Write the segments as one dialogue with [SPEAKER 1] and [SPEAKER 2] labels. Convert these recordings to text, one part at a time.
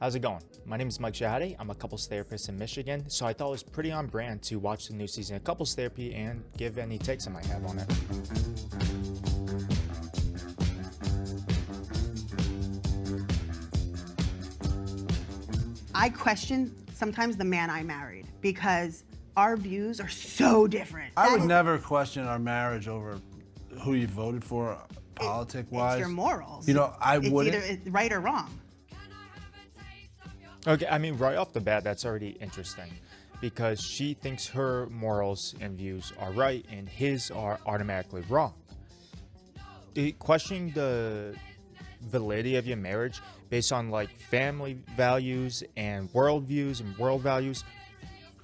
[SPEAKER 1] How's it going? My name is Mike Shahade. I'm a couples therapist in Michigan, so I thought it was pretty on brand to watch the new season of couples therapy and give any takes I might have on it.
[SPEAKER 2] I question sometimes the man I married because our views are so different.
[SPEAKER 3] I would never question our marriage over who you voted for, politic-wise.
[SPEAKER 2] It's your morals.
[SPEAKER 3] You know, I wouldn't.
[SPEAKER 2] It's either right or wrong.
[SPEAKER 1] Okay, I mean, right off the bat, that's already interesting because she thinks her morals and views are right and his are automatically wrong. Questioning the validity of your marriage based on like family values and world views and world values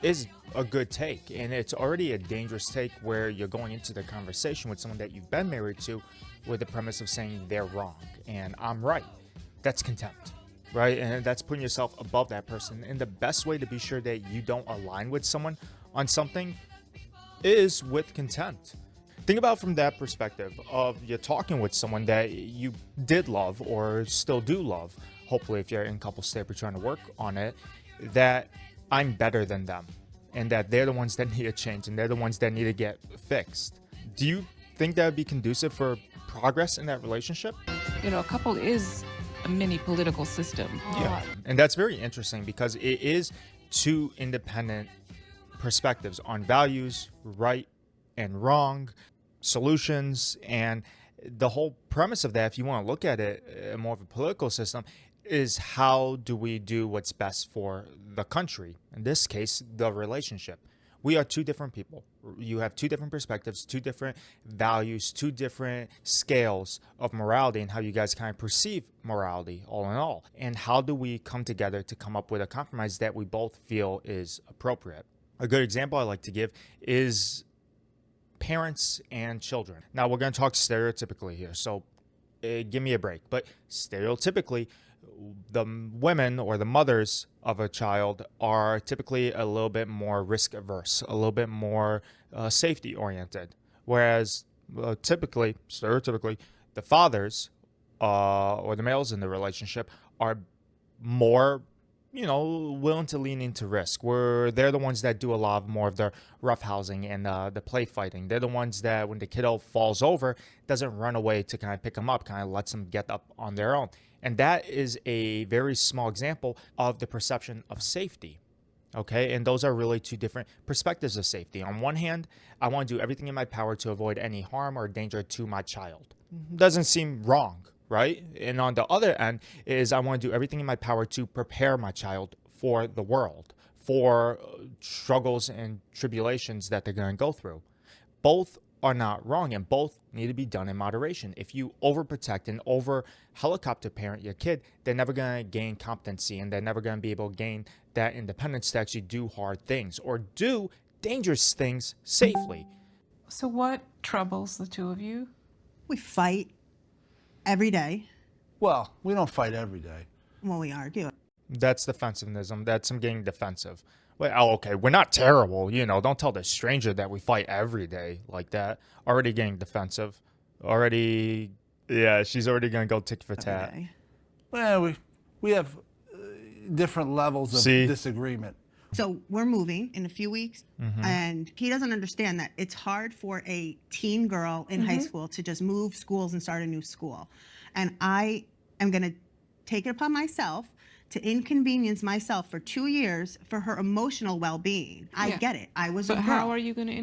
[SPEAKER 1] is a good take, and it's already a dangerous take where you're going into the conversation with someone that you've been married to with the premise of saying they're wrong and I'm right. That's contempt, right? And that's putting yourself above that person. And the best way to be sure that you don't align with someone on something is with contempt. Think about from that perspective of you're talking with someone that you did love or still do love, hopefully if you're in couples therapy trying to work on it, that I'm better than them and that they're the ones that need to change and they're the ones that need to get fixed. Do you think that would be conducive for progress in that relationship?
[SPEAKER 4] You know, a couple is a mini political system.
[SPEAKER 1] Yeah, and that's very interesting because it is two independent perspectives on values, right and wrong, solutions, and the whole premise of that, if you want to look at it more of a political system, is how do we do what's best for the country? In this case, the relationship. We are two different people. You have two different perspectives, two different values, two different scales of morality and how you guys kind of perceive morality all in all. And how do we come together to come up with a compromise that we both feel is appropriate? A good example I like to give is parents and children. Now we're going to talk stereotypically here, so give me a break. But stereotypically, the women or the mothers of a child are typically a little bit more risk averse, a little bit more safety oriented. Whereas stereotypically, the fathers or the males in the relationship are more, willing to lean into risk. They're the ones that do a lot more of the roughhousing and the play fighting. They're the ones that when the kiddo falls over, doesn't run away to kind of pick them up, kind of lets them get up on their own. And that is a very small example of the perception of safety. Okay, and those are really two different perspectives of safety. On one hand, I want to do everything in my power to avoid any harm or danger to my child. Doesn't seem wrong, right? And on the other end is I want to do everything in my power to prepare my child for the world, for struggles and tribulations that they're going to go through. Both are not wrong and both need to be done in moderation. If you overprotect and over helicopter parent your kid, they're never going to gain competency and they're never going to be able to gain that independence to actually do hard things or do dangerous things safely.
[SPEAKER 4] So what troubles the two of you?
[SPEAKER 2] We fight every day.
[SPEAKER 3] Well, we don't fight every day.
[SPEAKER 2] Well, we argue.
[SPEAKER 1] That's defensivism. That's him getting defensive. Well, okay, we're not terrible, don't tell the stranger that we fight every day like that. Already getting defensive. She's already going to go tit for tat.
[SPEAKER 2] Every day.
[SPEAKER 3] Well, we have different levels of disagreement.
[SPEAKER 2] So we're moving in a few weeks, and he doesn't understand that it's hard for a teen girl in high school to just move schools and start a new school. And I am going to take it upon myself to inconvenience myself for 2 years for her emotional well-being. I get it. I was a girl.
[SPEAKER 4] But how are you going to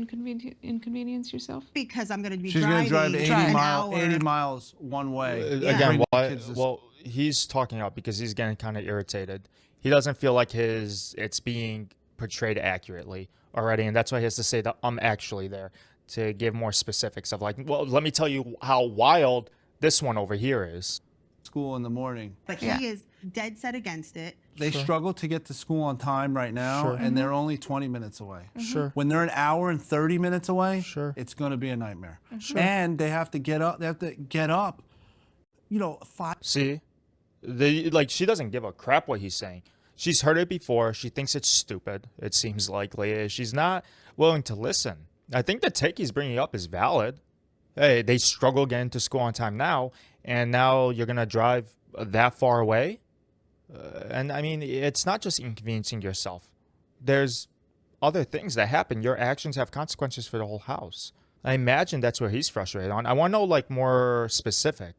[SPEAKER 4] inconvenience yourself?
[SPEAKER 2] Because I'm going to be
[SPEAKER 3] She's going
[SPEAKER 2] driving
[SPEAKER 3] to drive 80
[SPEAKER 2] an hour.
[SPEAKER 3] miles one way.
[SPEAKER 1] Again, why? Well, he's talking out because he's getting kind of irritated. He doesn't feel like it's being portrayed accurately already, and that's why he has to say that I'm actually there to give more specifics of like, well, let me tell you how wild this one over here is.
[SPEAKER 3] School in the morning.
[SPEAKER 2] But he is dead set against it.
[SPEAKER 3] They struggle to get to school on time right now, and they're only 20 minutes away.
[SPEAKER 1] Sure.
[SPEAKER 3] When they're an hour and 30 minutes away, it's going to be a nightmare. And they have to get up. They have to get up. 5.
[SPEAKER 1] See, she doesn't give a crap what he's saying. She's heard it before. She thinks it's stupid. It seems likely. She's not willing to listen. I think the take he's bringing up is valid. Hey, they struggle getting to school on time now, and now you're going to drive that far away? And I mean, it's not just inconveniencing yourself. There's other things that happen. Your actions have consequences for the whole house. I imagine that's where he's frustrated on. I want to know like more specific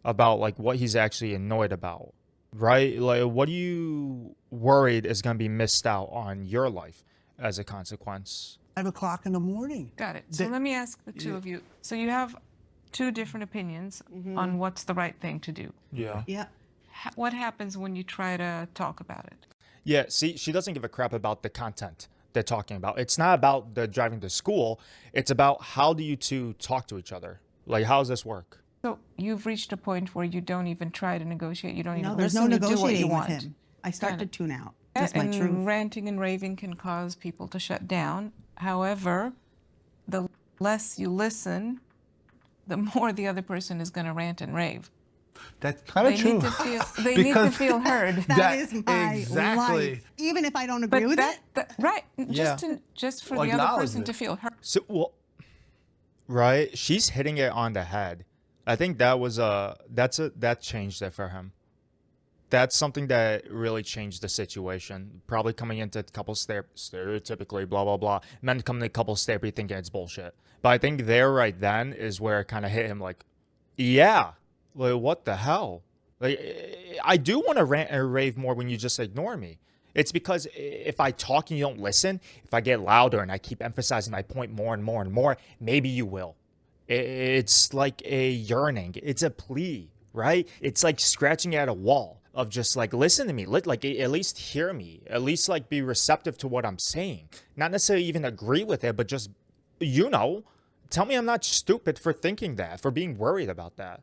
[SPEAKER 1] about like what he's actually annoyed about, right? Like what are you worried is going to be missed out on your life as a consequence?
[SPEAKER 3] 5 o'clock in the morning.
[SPEAKER 4] Got it. So let me ask the two of you. So you have two different opinions on what's the right thing to do.
[SPEAKER 3] Yeah.
[SPEAKER 2] Yeah.
[SPEAKER 4] What happens when you try to talk about it?
[SPEAKER 1] Yeah, see, she doesn't give a crap about the content they're talking about. It's not about the driving to school. It's about how do you two talk to each other? Like, how does this work?
[SPEAKER 4] So you've reached a point where you don't even try to negotiate. You don't
[SPEAKER 2] No,
[SPEAKER 4] even
[SPEAKER 2] there's no
[SPEAKER 4] listen. You do what you
[SPEAKER 2] negotiating with
[SPEAKER 4] want.
[SPEAKER 2] him. I start to tune out.
[SPEAKER 4] Yeah,
[SPEAKER 2] That's my
[SPEAKER 4] and
[SPEAKER 2] truth.
[SPEAKER 4] ranting and raving can cause people to shut down. However, the less you listen, the more the other person is going to rant and rave.
[SPEAKER 3] That's kind of
[SPEAKER 4] They
[SPEAKER 3] true.
[SPEAKER 4] need to feel. They need to feel heard.
[SPEAKER 2] That is my
[SPEAKER 3] exactly.
[SPEAKER 2] life. Even if I don't agree
[SPEAKER 4] But
[SPEAKER 2] with
[SPEAKER 4] that,
[SPEAKER 2] it.
[SPEAKER 4] right?
[SPEAKER 1] Yeah.
[SPEAKER 4] Just for
[SPEAKER 3] Well,
[SPEAKER 4] the other
[SPEAKER 3] acknowledge
[SPEAKER 4] person
[SPEAKER 3] it.
[SPEAKER 4] to feel heard.
[SPEAKER 1] So, well, right? She's hitting it on the head. I think that changed it for him. That's something that really changed the situation. Probably coming into couples therapy, stereotypically, blah, blah, blah. Men coming to couples therapy thinking it's bullshit. But I think there right then is where it kind of hit him like, yeah, like what the hell? Like, I do want to rant and rave more when you just ignore me. It's because if I talk and you don't listen, if I get louder and I keep emphasizing my point more and more and more, maybe you will. It's like a yearning. It's a plea, right? It's like scratching at a wall of just like, listen to me, like at least hear me, at least like be receptive to what I'm saying. Not necessarily even agree with it, but just, tell me I'm not stupid for thinking that, for being worried about that.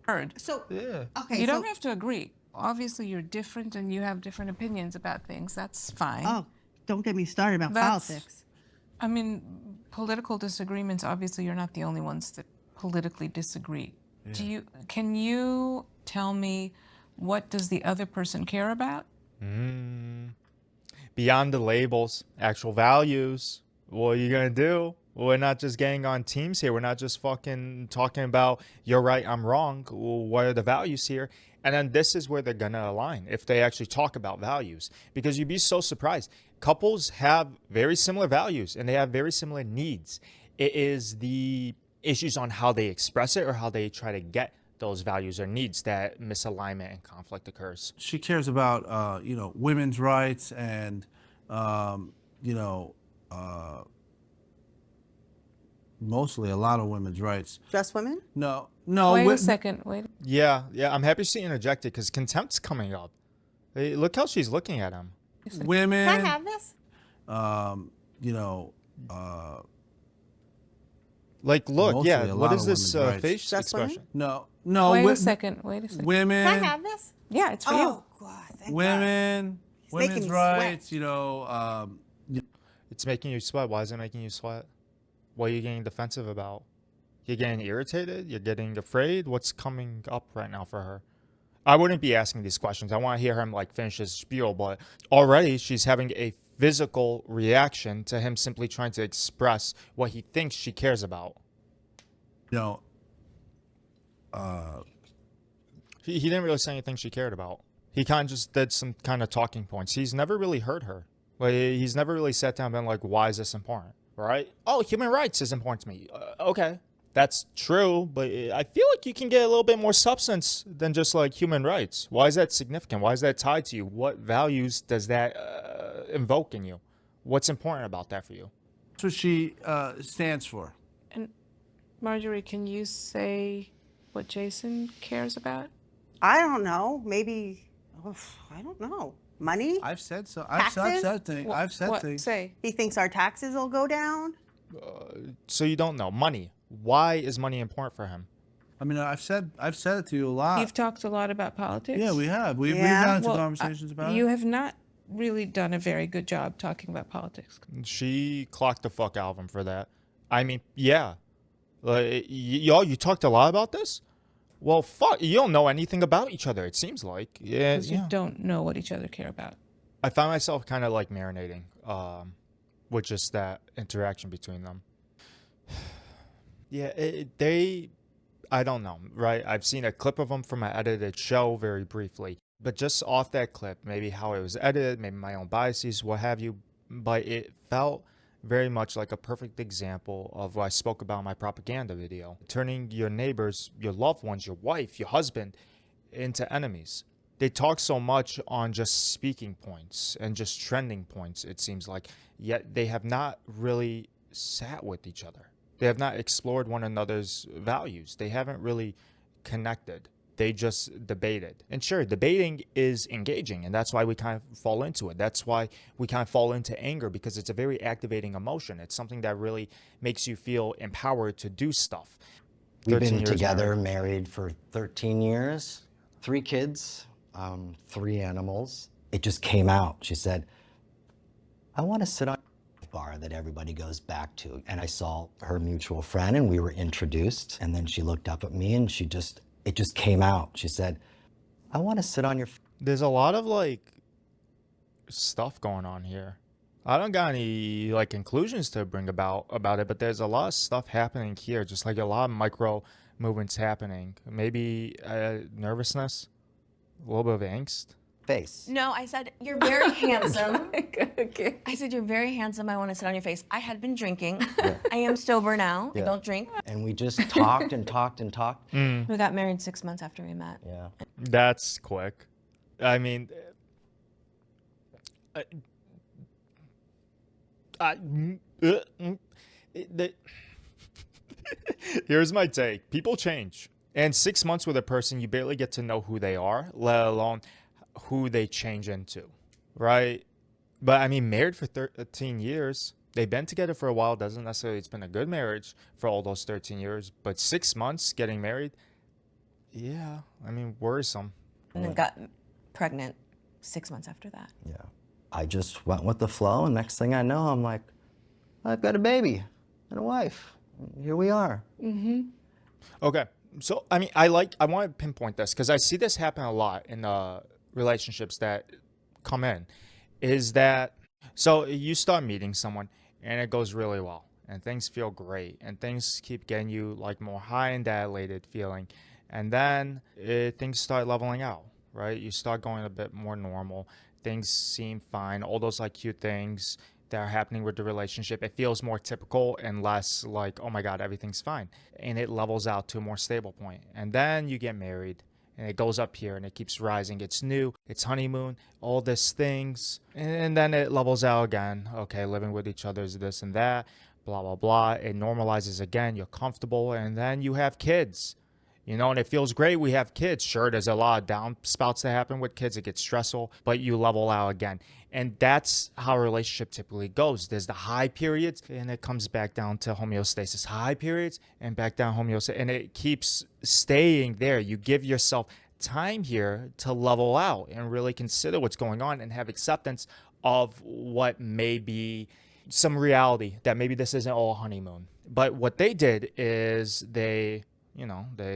[SPEAKER 4] Heard.
[SPEAKER 2] So,
[SPEAKER 1] Yeah.
[SPEAKER 2] okay.
[SPEAKER 4] You
[SPEAKER 2] so,
[SPEAKER 4] don't have to agree. Obviously, you're different and you have different opinions about things. That's fine.
[SPEAKER 2] Oh, don't get me started about
[SPEAKER 4] That's-
[SPEAKER 2] politics.
[SPEAKER 4] I mean, political disagreements, obviously, you're not the only ones that politically disagree. Can you tell me what does the other person care about?
[SPEAKER 1] Beyond the labels, actual values. What are you gonna do? We're not just getting on teams here. We're not just fucking talking about you're right, I'm wrong. Well, what are the values here? And then this is where they're gonna align if they actually talk about values. Because you'd be so surprised. Couples have very similar values and they have very similar needs. It is the issues on how they express it or how they try to get those values or needs that misalignment and conflict occurs.
[SPEAKER 3] She cares about, women's rights and, mostly a lot of women's rights.
[SPEAKER 2] Just women?
[SPEAKER 3] No.
[SPEAKER 4] Wait a second. Wait.
[SPEAKER 1] Yeah, I'm happy she interjected because contempt's coming up. Hey, look how she's looking at him.
[SPEAKER 3] Women.
[SPEAKER 2] Can I have this?
[SPEAKER 1] Like, look,
[SPEAKER 3] Mostly
[SPEAKER 1] yeah,
[SPEAKER 3] a
[SPEAKER 1] what
[SPEAKER 3] lot
[SPEAKER 1] is
[SPEAKER 3] of
[SPEAKER 1] this
[SPEAKER 3] women's rights.
[SPEAKER 1] face
[SPEAKER 2] Just women?
[SPEAKER 1] expression?
[SPEAKER 3] No.
[SPEAKER 4] Wait a second.
[SPEAKER 3] Women.
[SPEAKER 2] Can I have this?
[SPEAKER 4] Yeah, it's for
[SPEAKER 2] Oh, God. Thank God.
[SPEAKER 3] Women.
[SPEAKER 2] making
[SPEAKER 3] Women's
[SPEAKER 2] me
[SPEAKER 3] rights.
[SPEAKER 2] sweat.
[SPEAKER 1] It's making you sweat. Why is it making you sweat? What are you getting defensive about? You're getting irritated? You're getting afraid? What's coming up right now for her? I wouldn't be asking these questions. I want to hear him like finish his spiel, but already she's having a physical reaction to him simply trying to express what he thinks she cares about. He didn't really say anything she cared about. He kind of just did some kind of talking points. He's never really heard her. Like, he's never really sat down and been like, why is this important? Right? Oh, human rights is important to me. Okay. That's true, but I feel like you can get a little bit more substance than just like human rights. Why is that significant? Why is that tied to you? What values does that invoke in you? What's important about that for you?
[SPEAKER 3] That's what she stands for.
[SPEAKER 4] And Marjorie, can you say what Jason cares about?
[SPEAKER 2] I don't know. Maybe, I don't know. Money?
[SPEAKER 3] I've said so.
[SPEAKER 2] Taxes?
[SPEAKER 3] I've said things.
[SPEAKER 4] What-
[SPEAKER 3] I've said
[SPEAKER 4] what?
[SPEAKER 3] things.
[SPEAKER 4] Say.
[SPEAKER 2] He thinks our taxes will go down?
[SPEAKER 1] So you don't know. Money. Why is money important for him?
[SPEAKER 3] I mean, I've said it to you a lot.
[SPEAKER 4] You've talked a lot about politics.
[SPEAKER 3] Yeah, we have. We've
[SPEAKER 2] Yeah.
[SPEAKER 3] gotten into
[SPEAKER 4] Well,
[SPEAKER 3] conversations about
[SPEAKER 4] You
[SPEAKER 3] it.
[SPEAKER 4] have not really done a very good job talking about politics.
[SPEAKER 1] She clocked the fuck out of him for that. I mean, yeah. Like, y'all, you talked a lot about this? Well, fuck, you don't know anything about each other, it seems like. Yeah,
[SPEAKER 4] Because you don't know what each other care about.
[SPEAKER 1] I found myself kind of like marinating with just that interaction between them. Yeah, I don't know, right? I've seen a clip of them from an edited show very briefly. But just off that clip, maybe how it was edited, maybe my own biases, what have you, but it felt very much like a perfect example of what I spoke about in my propaganda video. Turning your neighbors, your loved ones, your wife, your husband into enemies. They talk so much on just speaking points and just trending points, it seems like, yet they have not really sat with each other. They have not explored one another's values. They haven't really connected. They just debated. And sure, debating is engaging, and that's why we kind of fall into it. That's why we kind of fall into anger, because it's a very activating emotion. It's something that really makes you feel empowered to do stuff.
[SPEAKER 5] We've been together, married for 13 years, 3 kids, 3 animals. It just came out. She said, I want to sit on a bar that everybody goes back to. And I saw her mutual friend, and we were introduced. And then she looked up at me, and it just came out. She said, I want to sit on your...
[SPEAKER 1] There's a lot of like stuff going on here. I don't got any like conclusions to bring about it, but there's a lot of stuff happening here, just like a lot of micro movements happening. Maybe nervousness, a little bit of angst.
[SPEAKER 5] Face.
[SPEAKER 6] No, I said, you're very handsome.
[SPEAKER 4] Okay.
[SPEAKER 6] I said, you're very handsome. I want to sit on your face. I had been drinking. Yeah. I am sober now.
[SPEAKER 5] Yeah.
[SPEAKER 6] I don't drink.
[SPEAKER 5] And we just talked and talked and talked.
[SPEAKER 6] We got married 6 months after we met.
[SPEAKER 5] Yeah.
[SPEAKER 1] That's quick. I mean, here's my take. People change. And 6 months with a person, you barely get to know who they are, let alone who they change into, right? But I mean, married for 13 years, they've been together for a while. Doesn't necessarily, it's been a good marriage for all those 13 years, but 6 months getting married, yeah, I mean, worrisome.
[SPEAKER 6] And then got pregnant 6 months after that.
[SPEAKER 5] Yeah. I just went with the flow, and next thing I know, I'm like, I've got a baby and a wife. Here we are.
[SPEAKER 1] Okay. So, I mean, I want to pinpoint this because I see this happen a lot in relationships that come in, is that, so you start meeting someone and it goes really well and things feel great and things keep getting you like more high and dilated feeling. And then things start leveling out, right? You start going a bit more normal. Things seem fine. All those like cute things that are happening with the relationship, it feels more typical and less like, oh my God, everything's fine. And it levels out to a more stable point. And then you get married and it goes up here and it keeps rising. It's new, it's honeymoon, all these things. And then it levels out again. Okay, living with each other is this and that, blah, blah, blah. It normalizes again. You're comfortable. And then you have kids. You know, and it feels great. We have kids. Sure, there's a lot of downspouts that happen with kids. It gets stressful, but you level out again. And that's how a relationship typically goes. There's the high periods, and it comes back down to homeostasis. High periods, and back down homeostasis. And it keeps staying there. You give yourself time here to level out and really consider what's going on and have acceptance of what may be some reality, that maybe this isn't all honeymoon. But what they did is they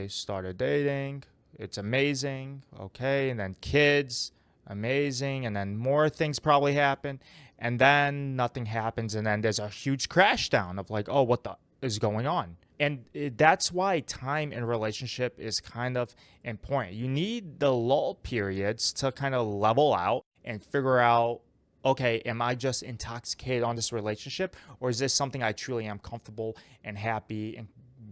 [SPEAKER 1] started dating. It's amazing. Okay. And then kids, amazing. And then more things probably happen. And then nothing happens. And then there's a huge crash down of like, oh, what the is going on? And that's why time in relationship is kind of important. You need the lull periods to kind of level out and figure out, okay, am I just intoxicated on this relationship? Or is this something I truly am comfortable and happy and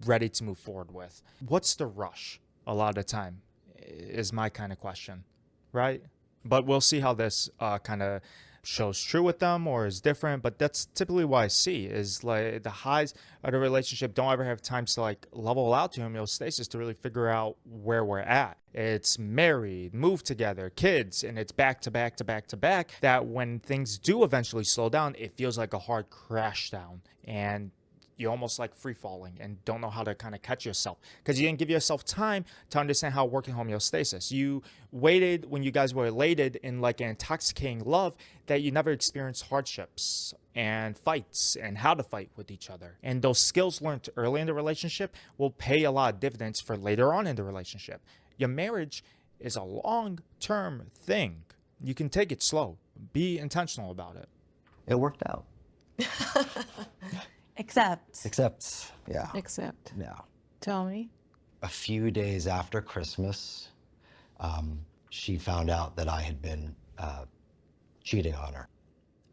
[SPEAKER 1] ready to move forward with? What's the rush a lot of the time is my kind of question, right? But we'll see how this kind of shows true with them or is different. But that's typically what I see is like the highs of the relationship don't ever have time to like level out to homeostasis to really figure out where we're at. It's married, moved together, kids, and it's back to back to back to back, that when things do eventually slow down, it feels like a hard crash down. And you're almost like free falling and don't know how to kind of catch yourself because you didn't give yourself time to understand how working homeostasis. You waited when you guys were elated in like an intoxicating love that you never experienced hardships and fights and how to fight with each other. And those skills learned early in the relationship will pay a lot of dividends for later on in the relationship. Your marriage is a long-term thing. You can take it slow. Be intentional about it.
[SPEAKER 5] It worked out.
[SPEAKER 6] Except,
[SPEAKER 5] Yeah.
[SPEAKER 4] Except.
[SPEAKER 5] Yeah.
[SPEAKER 4] Tell me.
[SPEAKER 5] A few days after Christmas, she found out that I had been cheating on her.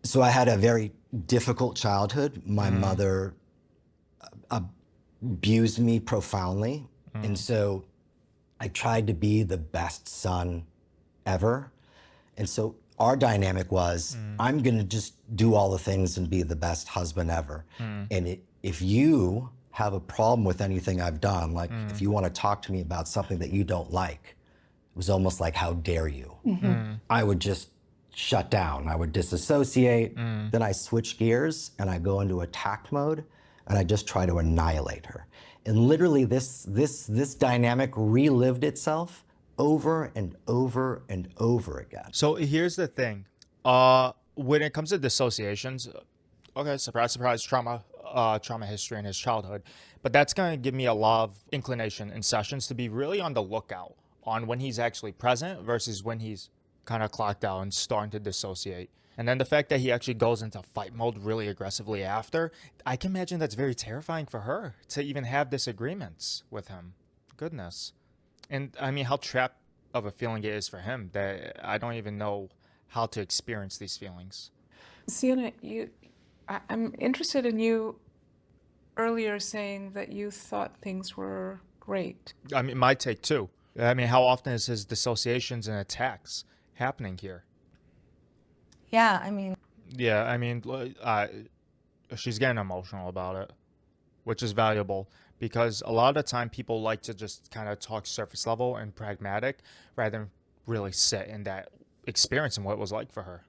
[SPEAKER 5] So I had a very difficult childhood. My mother abused me profoundly. And so I tried to be the best son ever. And so our dynamic was, I'm going to just do all the things and be the best husband ever. And if you have a problem with anything I've done, like if you want to talk to me about something that you don't like, it was almost like, how dare you? I would just shut down. I would disassociate. Then I switch gears and I go into attack mode and I just try to annihilate her. And literally this dynamic relived itself over and over and over again.
[SPEAKER 1] So here's the thing. When it comes to dissociations, okay, surprise, surprise, trauma history in his childhood. But that's going to give me a lot of inclination in sessions to be really on the lookout on when he's actually present versus when he's kind of clocked out and starting to dissociate. And then the fact that he actually goes into fight mode really aggressively after, I can imagine that's very terrifying for her to even have disagreements with him. Goodness. And I mean, how trapped of a feeling it is for him that I don't even know how to experience these feelings.
[SPEAKER 4] Sienna, I'm interested in you earlier saying that you thought things were great.
[SPEAKER 1] I mean, my take too. I mean, how often is his dissociations and attacks happening here?
[SPEAKER 6] Yeah, I mean,
[SPEAKER 1] Yeah, I mean, she's getting emotional about it, which is valuable because a lot of the time people like to just kind of talk surface level and pragmatic rather than really sit in that experience and what it was like for her.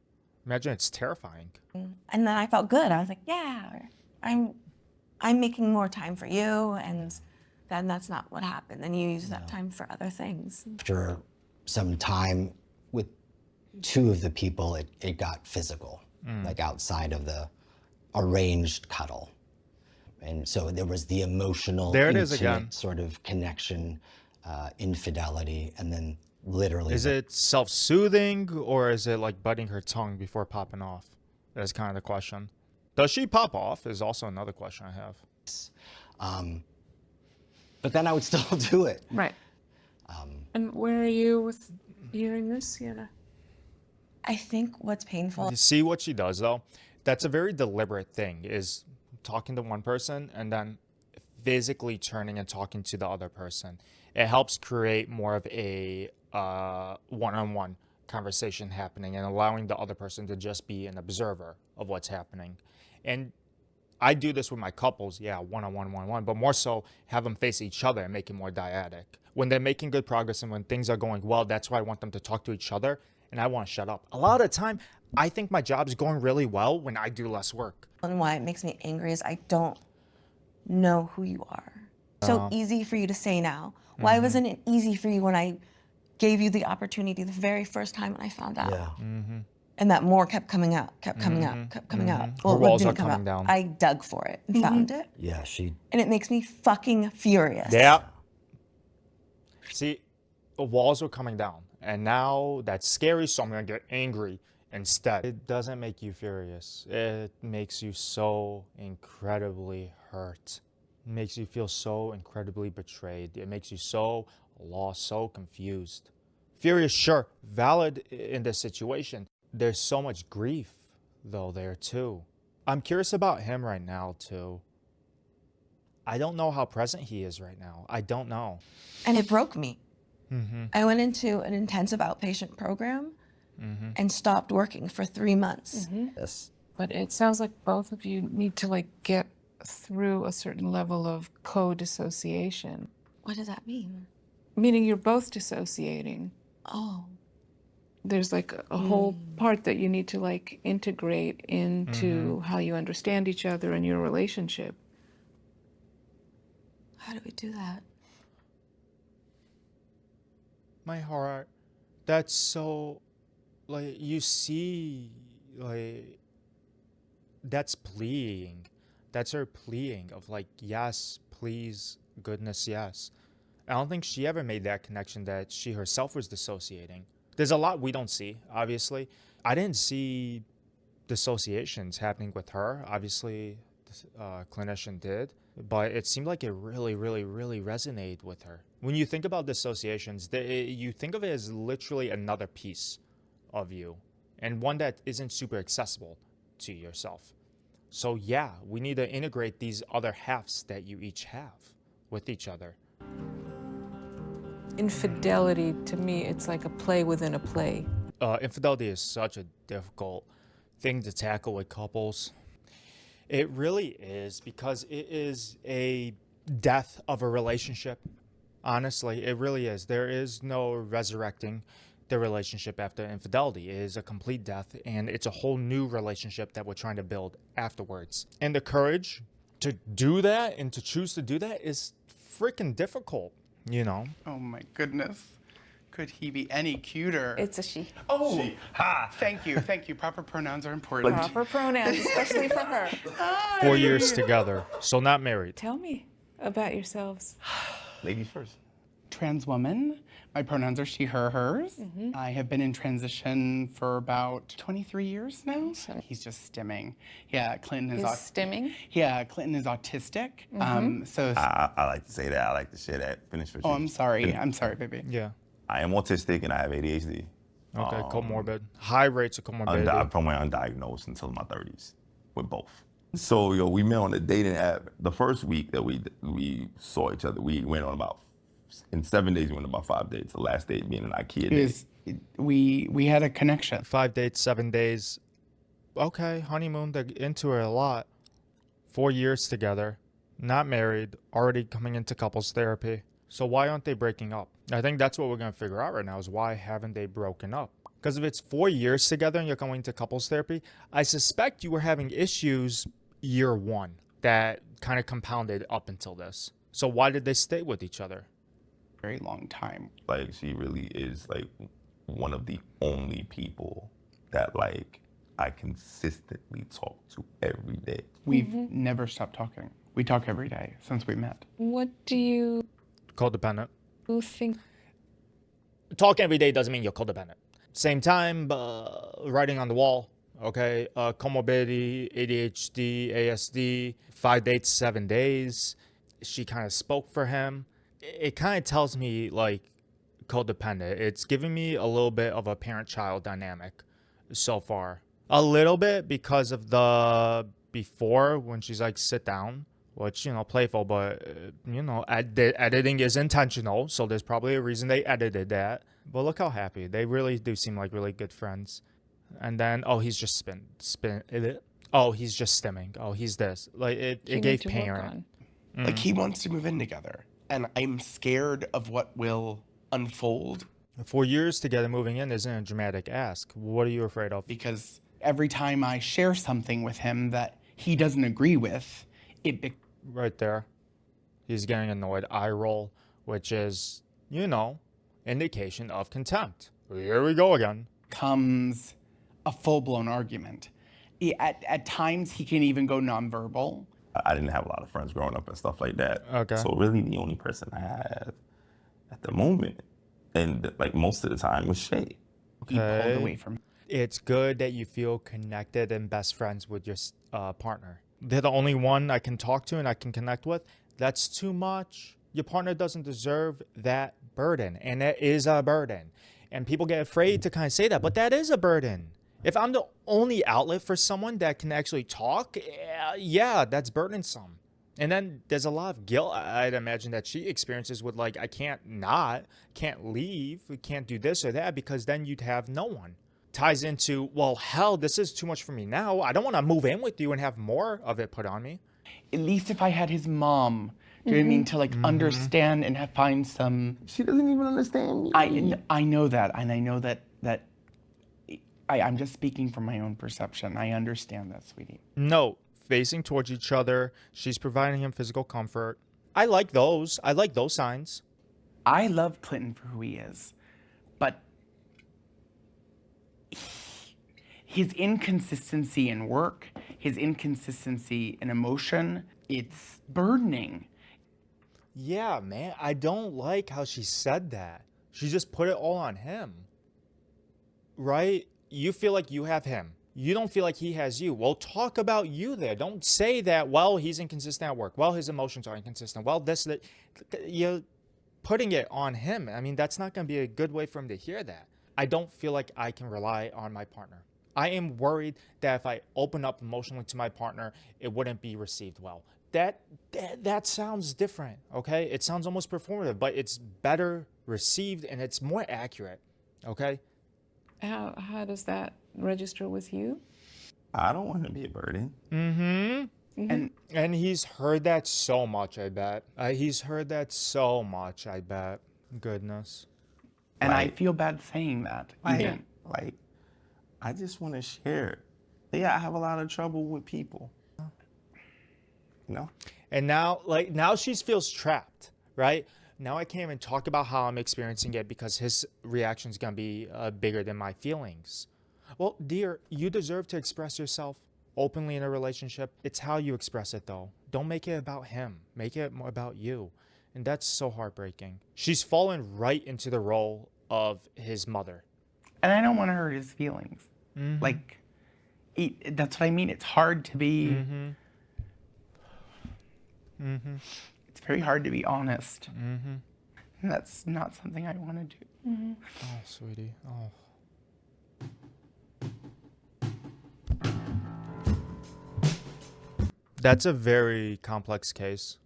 [SPEAKER 1] Imagine it's terrifying.
[SPEAKER 6] and then I felt good. I was like, yeah, I'm making more time for you, and then that's not what happened. Then you use that time for other things.
[SPEAKER 5] After some time with two of the people, it got physical, like outside of the arranged cuddle. And so there was the emotional,
[SPEAKER 1] There it is
[SPEAKER 5] intimate
[SPEAKER 1] again.
[SPEAKER 5] sort of connection, infidelity, and then literally.
[SPEAKER 1] Is it self-soothing or is it like biting her tongue before popping off? That's kind of the question. Does she pop off is also another question I have.
[SPEAKER 5] But then I would still do it.
[SPEAKER 4] Right. And where are you with hearing this, Sienna?
[SPEAKER 6] I think what's painful.
[SPEAKER 1] You see what she does though? That's a very deliberate thing, is talking to one person and then physically turning and talking to the other person. It helps create more of a one-on-one conversation happening and allowing the other person to just be an observer of what's happening. And I do this with my couples, yeah, one-on-one, but more so have them face each other and make it more dyadic. When they're making good progress and when things are going well, that's why I want them to talk to each other and I want to shut up. A lot of the time, I think my job's going really well when I do less work.
[SPEAKER 6] And why it makes me angry is I don't know who you are. So easy for you to say now. Why wasn't it easy for you when I gave you the opportunity the very first time when I found out?
[SPEAKER 5] Yeah.
[SPEAKER 6] And that more kept coming out, kept coming out, kept coming out. Well,
[SPEAKER 1] Her
[SPEAKER 6] what
[SPEAKER 1] walls
[SPEAKER 6] didn't
[SPEAKER 1] are
[SPEAKER 6] come
[SPEAKER 1] coming
[SPEAKER 6] out?
[SPEAKER 1] down.
[SPEAKER 6] I dug for it and found it.
[SPEAKER 5] Yeah, she.
[SPEAKER 6] And it makes me fucking furious.
[SPEAKER 1] Yeah. See, the walls were coming down and now that's scary, so I'm gonna get angry instead. It doesn't make you furious. It makes you so incredibly hurt. It makes you feel so incredibly betrayed. It makes you so lost, so confused. Furious, sure, valid in this situation. There's so much grief, though, there too. I'm curious about him right now, too. I don't know how present he is right now. I don't know.
[SPEAKER 6] And it broke me. I went into an intensive outpatient program and stopped working for 3 months.
[SPEAKER 5] Yes.
[SPEAKER 4] But it sounds like both of you need to like get through a certain level of co-dissociation.
[SPEAKER 6] What does that mean?
[SPEAKER 4] Meaning you're both dissociating.
[SPEAKER 6] Oh.
[SPEAKER 4] There's like a whole part that you need to like integrate into how you understand each other and your relationship.
[SPEAKER 6] How do we do that?
[SPEAKER 1] My heart, that's so, like, you see, like, that's pleading. That's her pleading of like, yes, please, goodness, yes. I don't think she ever made that connection that she herself was dissociating. There's a lot we don't see, obviously. I didn't see dissociations happening with her. Obviously, the clinician did. but it seemed like it really, really, really resonated with her. When you think about dissociations, you think of it as literally another piece of you, and one that isn't super accessible to yourself. So yeah, we need to integrate these other halves that you each have with each other.
[SPEAKER 4] Infidelity, to me, it's like a play within a play.
[SPEAKER 1] Infidelity is such a difficult thing to tackle with couples. It really is, because it is a death of a relationship. Honestly, it really is. There is no resurrecting the relationship after infidelity. It is a complete death, and it's a whole new relationship that we're trying to build afterwards. And the courage to do that and to choose to do that is freaking difficult, you know?
[SPEAKER 7] Oh my goodness. Could he be any cuter?
[SPEAKER 6] It's a she.
[SPEAKER 7] Oh, ha, thank you, thank you. Proper pronouns are important.
[SPEAKER 4] Proper pronouns, especially for her.
[SPEAKER 1] 4 years together, so not married.
[SPEAKER 4] Tell me about yourselves.
[SPEAKER 8] Ladies first.
[SPEAKER 7] Trans woman. My pronouns are she, her, hers. I have been in transition for about 23 years now. He's just stimming. Yeah, Clinton is
[SPEAKER 4] Stimming?
[SPEAKER 7] Yeah, Clinton is autistic. So
[SPEAKER 8] I like to say that. I like to share that. Finish for
[SPEAKER 7] oh, I'm sorry. I'm sorry, baby.
[SPEAKER 1] Yeah.
[SPEAKER 8] I am autistic and I have ADHD.
[SPEAKER 1] Okay, comorbid. High rates of comorbidity.
[SPEAKER 8] From when I'm undiagnosed until my 30s with both. So we met on a dating app. The first week that we saw each other, we went on about, in 7 days, we went about 5 dates. The last date being an IKEA date.
[SPEAKER 7] We had a connection.
[SPEAKER 1] 5 dates, 7 days. Okay, honeymoon, they're into it a lot. 4 years together, not married, already coming into couples therapy. So why aren't they breaking up? I think that's what we're going to figure out right now, is why haven't they broken up? Because if it's 4 years together and you're going to couples therapy, I suspect you were having issues year one that kind of compounded up until this. So why did they stay with each other?
[SPEAKER 7] Very long time.
[SPEAKER 8] Like, she really is like one of the only people that like I consistently talk to every day.
[SPEAKER 7] We've never stopped talking. We talk every day since we met.
[SPEAKER 4] What do you
[SPEAKER 1] Codependent.
[SPEAKER 4] think?
[SPEAKER 1] Talk every day doesn't mean you're codependent. Same time, writing on the wall, okay? Comorbidity, ADHD, ASD, 5 dates, 7 days. She kind of spoke for him. It kind of tells me like codependent. It's giving me a little bit of a parent-child dynamic so far. A little bit because of the before when she's like, sit down. Which, playful, but, editing is intentional, so there's probably a reason they edited that. But look how happy. They really do seem like really good friends. And then, oh, he's just oh, he's just stimming. Oh, he's this. Like, it gave parent.
[SPEAKER 9] Like, he wants to move in together, and I'm scared of what will unfold.
[SPEAKER 1] 4 years together moving in isn't a dramatic ask. What are you afraid of?
[SPEAKER 7] Because every time I share something with him that he doesn't agree with,
[SPEAKER 1] right there. He's getting annoyed. Eye roll, which is, indication of contempt. Here we go again.
[SPEAKER 7] Becomes a full-blown argument. At times, he can even go nonverbal.
[SPEAKER 8] I didn't have a lot of friends growing up and stuff like that.
[SPEAKER 1] Okay.
[SPEAKER 8] So really the only person I had at the moment, and like most of the time, was Shay.
[SPEAKER 7] He pulled away from.
[SPEAKER 1] It's good that you feel connected and best friends with your partner. They're the only one I can talk to and I can connect with. That's too much. Your partner doesn't deserve that burden, and that is a burden. And people get afraid to kind of say that, but that is a burden. If I'm the only outlet for someone that can actually talk, yeah, that's burdensome. And then there's a lot of guilt I'd imagine that she experiences with like, I can't leave, can't do this or that, because then you'd have no one. Ties into, well, hell, this is too much for me now. I don't want to move in with you and have more of it put on me.
[SPEAKER 7] At least if I had his mom, do you know what I mean, to like understand and find some.
[SPEAKER 8] She doesn't even understand me.
[SPEAKER 7] I know that, and I know that I'm just speaking from my own perception. I understand that, sweetie.
[SPEAKER 1] No, facing towards each other. She's providing him physical comfort. I like those. I like those signs.
[SPEAKER 7] I love Clinton for who he is, but his inconsistency in work, his inconsistency in emotion, it's burdening.
[SPEAKER 1] Yeah, man, I don't like how she said that. She just put it all on him. Right? You feel like you have him. You don't feel like he has you. Well, talk about you there. Don't say that, well, he's inconsistent at work. Well, his emotions are inconsistent. Well, this, that. You're putting it on him. I mean, that's not going to be a good way for him to hear that. I don't feel like I can rely on my partner. I am worried that if I open up emotionally to my partner, it wouldn't be received well. That sounds different, okay? It sounds almost performative, but it's better received and it's more accurate, okay?
[SPEAKER 4] How does that register with you?
[SPEAKER 8] I don't want to be a burden.
[SPEAKER 1] And he's heard that so much, I bet. He's heard that so much, I bet. Goodness.
[SPEAKER 7] And I feel bad saying that. Even.
[SPEAKER 8] Like, I just want to share. Yeah, I have a lot of trouble with people. You know?
[SPEAKER 1] And now she feels trapped, right? Now I can't even talk about how I'm experiencing it because his reaction is going to be bigger than my feelings. Well, dear, you deserve to express yourself openly in a relationship. It's how you express it, though. Don't make it about him. Make it more about you. And that's so heartbreaking. She's fallen right into the role of his mother.
[SPEAKER 7] And I don't want to hurt his feelings. Like, that's what I mean. It's hard to be... It's very hard to be honest. And that's not something I want to do.
[SPEAKER 1] Oh, sweetie. Oh. That's a very complex case.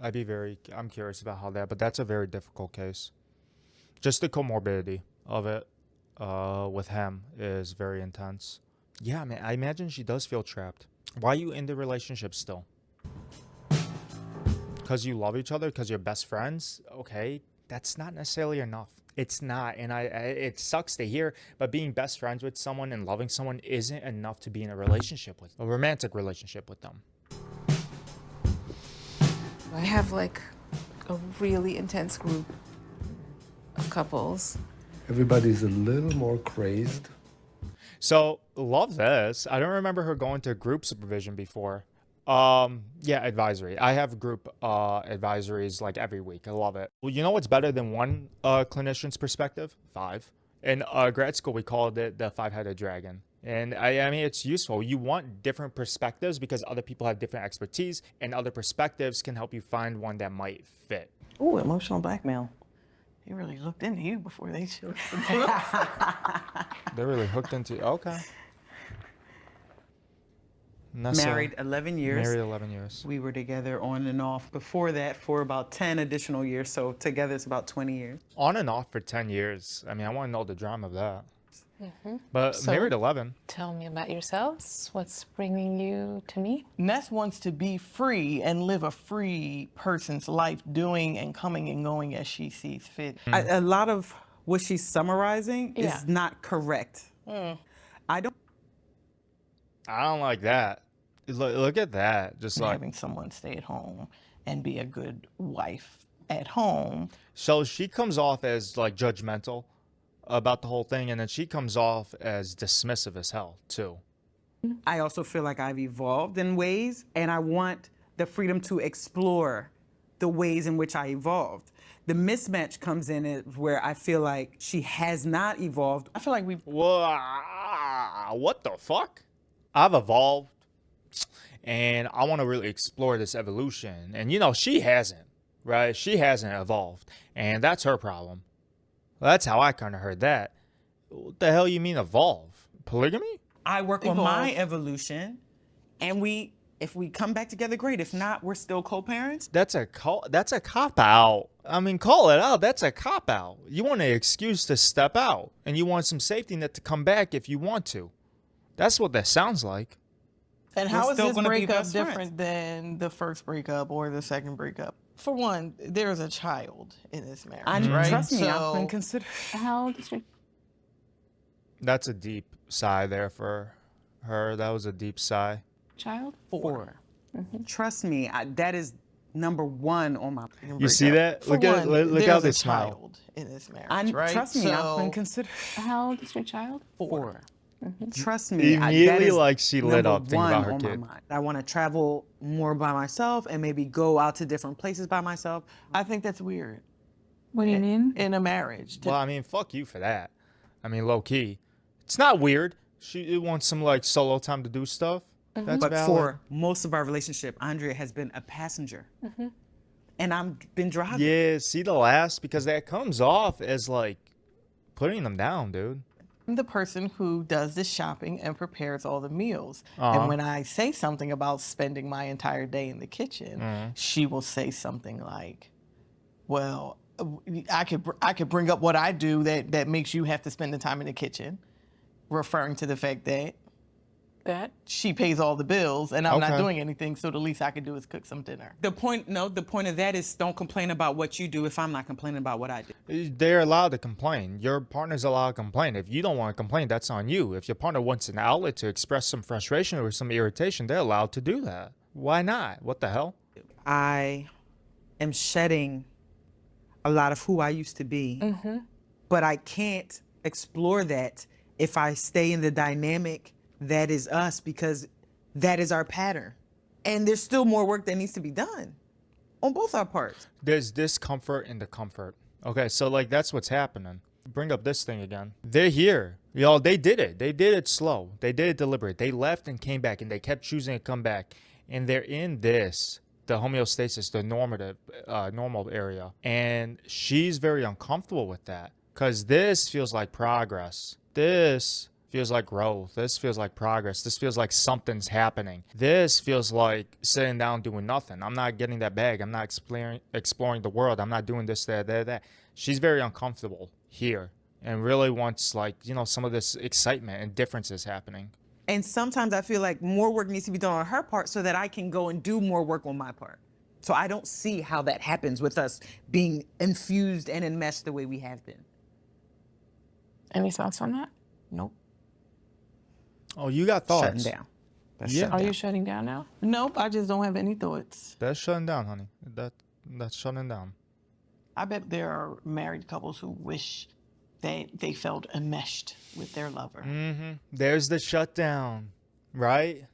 [SPEAKER 1] I'm curious about how that, but that's a very difficult case. Just the comorbidity of it with him is very intense. Yeah, man, I imagine she does feel trapped. Why are you in the relationship still? Because you love each other? Because you're best friends? Okay, that's not necessarily enough. It's not, and it sucks to hear, but being best friends with someone and loving someone isn't enough to be in a relationship with, a romantic relationship with them.
[SPEAKER 4] I have like a really intense group of couples.
[SPEAKER 10] Everybody's a little more crazed.
[SPEAKER 1] So, love this. I don't remember her going to group supervision before. Yeah, advisory. I have group advisories like every week. I love it. Well, you know what's better than one clinician's perspective? 5. In grad school, we called it the 5-headed dragon. And I mean, it's useful. You want different perspectives because other people have different expertise, and other perspectives can help you find one that might fit.
[SPEAKER 11] Ooh, emotional blackmail. They really looked into you before they showed the books.
[SPEAKER 1] They're really hooked into, okay. Nessa,
[SPEAKER 11] Married 11 years.
[SPEAKER 1] Married 11 years.
[SPEAKER 11] We were together on and off before that for about 10 additional years. So together it's about 20 years.
[SPEAKER 1] On and off for 10 years. I mean, I want to know the drama of that. But so, married 11.
[SPEAKER 12] Tell me about yourselves. What's bringing you to me?
[SPEAKER 11] Ness wants to be free and live a free person's life, doing and coming and going as she sees fit. A lot of what she's summarizing is not correct. I don't
[SPEAKER 1] like that. Look at that. Just like
[SPEAKER 11] having someone stay at home and be a good wife at home.
[SPEAKER 1] So she comes off as like judgmental about the whole thing, and then she comes off as dismissive as hell too.
[SPEAKER 11] I also feel like I've evolved in ways, and I want the freedom to explore the ways in which I evolved. The mismatch comes in where I feel like she has not evolved. I feel like we've...
[SPEAKER 1] What the fuck? I've evolved, and I want to really explore this evolution. And you know, she hasn't, right? She hasn't evolved, and that's her problem. Well, that's how I kind of heard that. What the hell you mean evolve? Polygamy?
[SPEAKER 11] I work on my evolution, and if we come back together, great. If not, we're still co-parents.
[SPEAKER 1] That's a cop-out. I mean, call it out. That's a cop-out. You want an excuse to step out, and you want some safety net to come back if you want to. That's what that sounds like.
[SPEAKER 11] And how is this breakup different than the first breakup or the second breakup? For one, there's a child in this marriage, right? Trust me, I've been considering.
[SPEAKER 12] How old is she?
[SPEAKER 1] That's a deep sigh there for her. That was a deep sigh.
[SPEAKER 12] Child?
[SPEAKER 11] 4. Trust me, that is number 1 on my.
[SPEAKER 1] You see that? Look how they smile.
[SPEAKER 11] In this marriage, right? Trust me, I've been considering.
[SPEAKER 12] How old is your child?
[SPEAKER 11] 4. Trust me,
[SPEAKER 1] immediately like she lit up thinking about her kid.
[SPEAKER 11] I want to travel more by myself and maybe go out to different places by myself. I think that's weird.
[SPEAKER 12] What do you mean?
[SPEAKER 11] In a marriage.
[SPEAKER 1] Well, I mean, fuck you for that. I mean, low key. It's not weird. She wants some like solo time to do stuff. That's
[SPEAKER 11] But
[SPEAKER 1] valid.
[SPEAKER 11] for most of our relationship, Andrea has been a passenger. And I've been driving.
[SPEAKER 1] Yeah, see the last, because that comes off as like putting them down, dude.
[SPEAKER 13] I'm the person who does the shopping and prepares all the meals.
[SPEAKER 1] Uh-huh.
[SPEAKER 13] And when I say something about spending my entire day in the kitchen, she will say something like, well, I could bring up what I do that makes you have to spend the time in the kitchen, referring to the fact that she pays all the bills and I'm not doing anything, so the least I could do is cook some dinner.
[SPEAKER 11] The point of that is don't complain about what you do if I'm not complaining about what I do.
[SPEAKER 1] They're allowed to complain. Your partner's allowed to complain. If you don't want to complain, that's on you. If your partner wants an outlet to express some frustration or some irritation, they're allowed to do that. Why not? What the hell?
[SPEAKER 11] I am shedding a lot of who I used to be, but I can't explore that if I stay in the dynamic that is us, because that is our pattern. And there's still more work that needs to be done on both our parts.
[SPEAKER 1] There's discomfort in the comfort. Okay, so like that's what's happening. Bring up this thing again. They're here. Y'all, they did it. They did it slow. They did it deliberate. They left and came back, and they kept choosing to come back. And they're in this, the homeostasis, the normal area. And she's very uncomfortable with that, because this feels like progress. This feels like growth. This feels like progress. This feels like something's happening. This feels like sitting down doing nothing. I'm not getting that bag. I'm not exploring the world. I'm not doing this, that. She's very uncomfortable here and really wants, like, you know, some of this excitement and differences happening.
[SPEAKER 11] And sometimes I feel like more work needs to be done on her part so that I can go and do more work on my part. So I don't see how that happens with us being infused and enmeshed the way we have been.
[SPEAKER 12] Any thoughts on that?
[SPEAKER 11] Nope.
[SPEAKER 1] Oh, you got thoughts.
[SPEAKER 11] Shutting down.
[SPEAKER 12] Are you shutting down now?
[SPEAKER 13] Nope, I just don't have any thoughts.
[SPEAKER 1] That's shutting down, honey. That's shutting down.
[SPEAKER 13] I bet there are married couples who wish that they felt enmeshed with their lover.
[SPEAKER 1] There's the shutdown, right?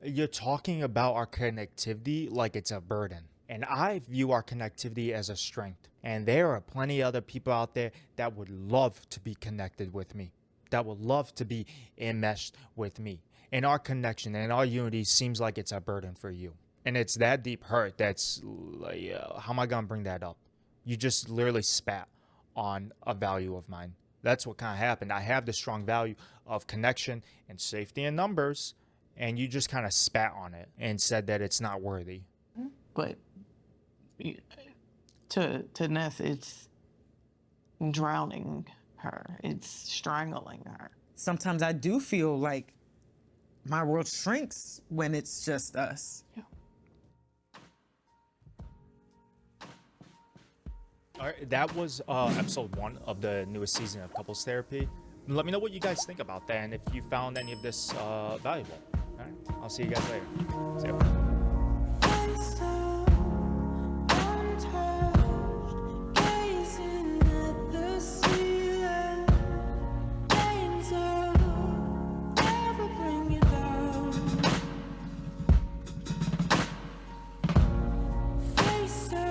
[SPEAKER 1] You're talking about our connectivity like it's a burden. And I view our connectivity as a strength. And there are plenty of other people out there that would love to be connected with me, that would love to be enmeshed with me. And our connection and our unity seems like it's a burden for you. And it's that deep hurt that's like, how am I going to bring that up? You just literally spat on a value of mine. That's what kind of happened. I have the strong value of connection and safety in numbers, and you just kind of spat on it and said that it's not worthy.
[SPEAKER 13] But to Ness, it's drowning her. It's strangling her.
[SPEAKER 11] Sometimes I do feel like my world shrinks when it's just us.
[SPEAKER 13] Yeah.
[SPEAKER 1] All right, that was episode 1 of the newest season of Couples Therapy. Let me know what you guys think about that and if you found any of this valuable. All right, I'll see you guys later. See ya.